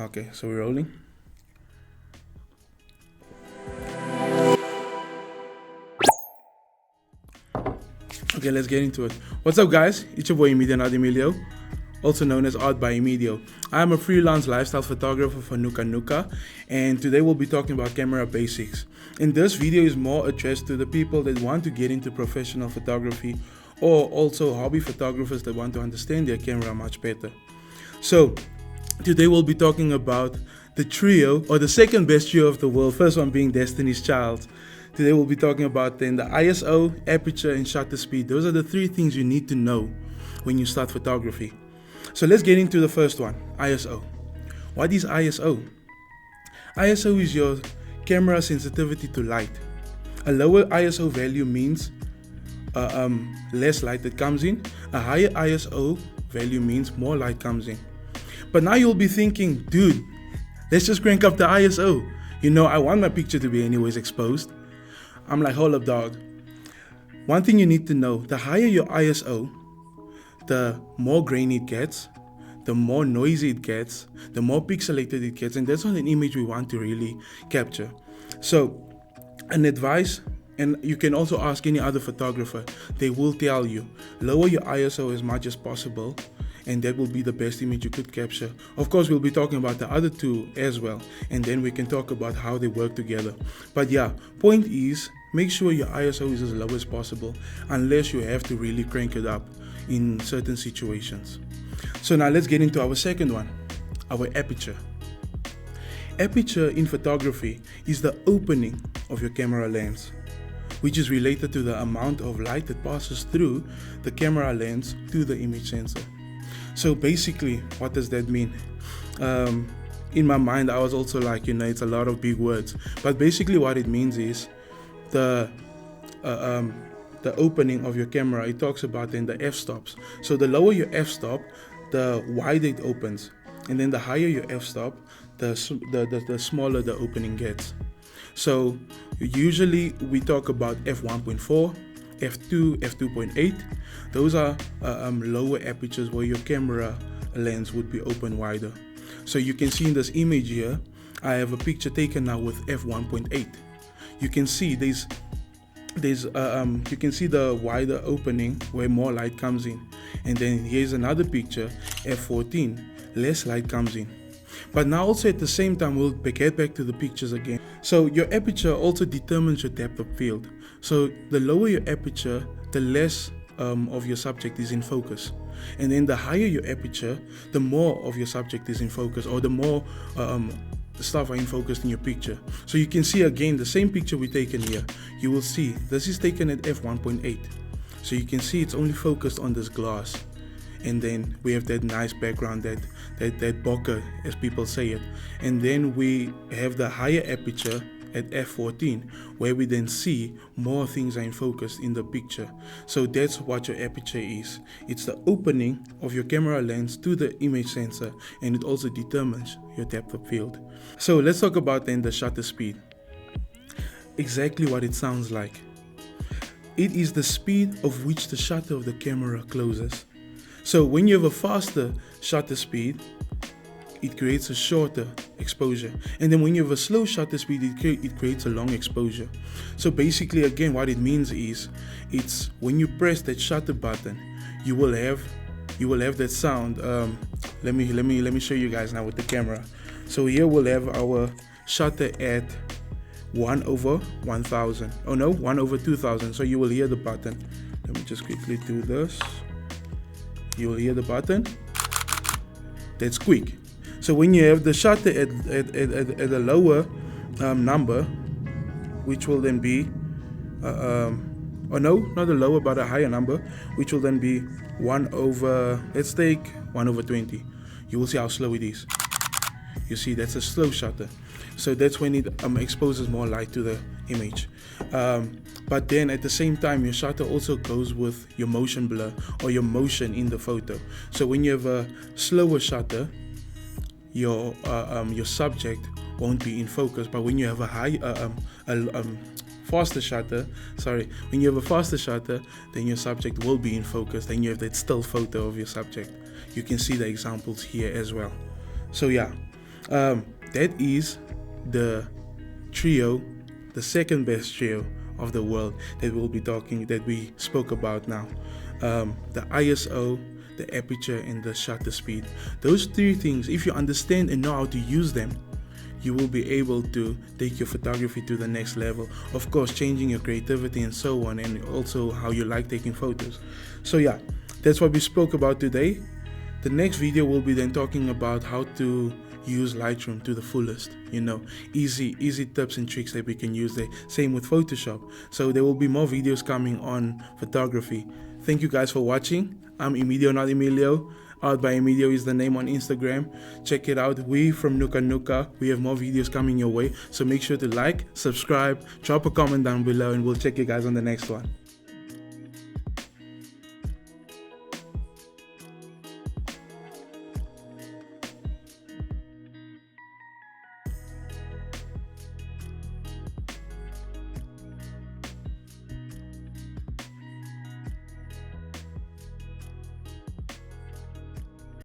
Okay, so we're rolling. Okay, let's get into it. What's up, guys? It's your boy Emidio, not Emilio, also known as Art by Emidio. I'm a freelance lifestyle photographer for nuka, and today we'll be talking about camera basics. And this video is more addressed to the people that want to get into professional photography, or also hobby photographers that want to understand their camera much better. So, today we'll be talking about the trio, or the second best trio of the world, first one being Destiny's Child. Today we'll be talking about then the ISO, aperture, and shutter speed. Those are the three things you need to know when you start photography. So let's get into the first one, ISO. What is ISO? ISO is your camera sensitivity to light. A lower ISO value means less light that comes in. A higher ISO value means more light comes in. But now you'll be thinking, dude, let's just crank up the ISO. You know, I want my picture to be anyways exposed. I'm like, hold up, dog. One thing you need to know, the higher your ISO, the more grainy it gets, the more noisy it gets, the more pixelated it gets, and that's not an image we want to really capture. So, an advice, and you can also ask any other photographer, they will tell you, lower your ISO as much as possible, and that will be the best image you could capture. Of course, we'll be talking about the other two as well, and then we can talk about how they work together. But yeah, point is, make sure your ISO is as low as possible, unless you have to really crank it up in certain situations. So now let's get into our second one, our aperture. Aperture in photography is the opening of your camera lens, which is related to the amount of light that passes through the camera lens to the image sensor. So basically, what does that mean? In my mind, I was also like, it's a lot of big words. But basically what it means is the opening of your camera. It talks about then the f-stops. So the lower your f-stop, the wider it opens. And then the higher your f-stop, the smaller the opening gets. So usually we talk about f1.4, f2, f2.8. Those are lower apertures where your camera lens would be open wider. So you can see in this image here, I have a picture taken now with f1.8. You can see you can see the wider opening where more light comes in. And then here's another picture, f14, less light comes in. But now also at the same time, we'll get back to the pictures again. So your aperture also determines your depth of field. So the lower your aperture, the less of your subject is in focus. And then the higher your aperture, the more of your subject is in focus, or the more stuff are in focus in your picture. So you can see again the same picture we taken here. You will see this is taken at f1.8. So you can see it's only focused on this glass. And then we have that nice background, that bokeh, as people say it. And then we have the higher aperture at f14, where we then see more things are in focus in the picture. So that's what your aperture is. It's the opening of your camera lens to the image sensor, and it also determines your depth of field. So let's talk about then the shutter speed. Exactly what it sounds like. It is the speed of which the shutter of the camera closes. So when you have a faster shutter speed, it creates a shorter exposure. And then when you have a slow shutter speed, it creates a long exposure. So basically, again, what it means is, it's when you press that shutter button, you will have that sound. Let me show you guys now with the camera. So here we'll have our shutter at 1/1000. Oh no, 1/2000. So you will hear the button. Let me just quickly do this. You will hear the button. That's quick. So when you have the shutter at a lower number, which will then be, not a lower but a higher number, which will then be 1/20. You will see how slow it is. You see, that's a slow shutter. So that's when it exposes more light to the image. But then at the same time, your shutter also goes with your motion blur, or your motion in the photo. So when you have a slower shutter, your subject won't be in focus. But when you have a faster shutter, when you have a faster shutter, then your subject will be in focus. Then you have that still photo of your subject. You can see the examples here as well. So yeah, That is the trio, the second best trio of the world that we spoke about now. The ISO, the aperture, and the shutter speed. Those three things, if you understand and know how to use them, you will be able to take your photography to the next level. Of course, changing your creativity and so on, and also how you like taking photos. So yeah, that's what we spoke about today. The next video will be then talking about how to use Lightroom to the fullest, easy tips and tricks that we can use there. Same with Photoshop. So there will be more videos coming on photography. Thank you guys for watching. I'm Emidio, not Emilio. Out by Emidio is the name on Instagram. Check it out. We from Nuka. We have more videos coming your way. So make sure to like, subscribe, drop a comment down below, and we'll check you guys on the next one.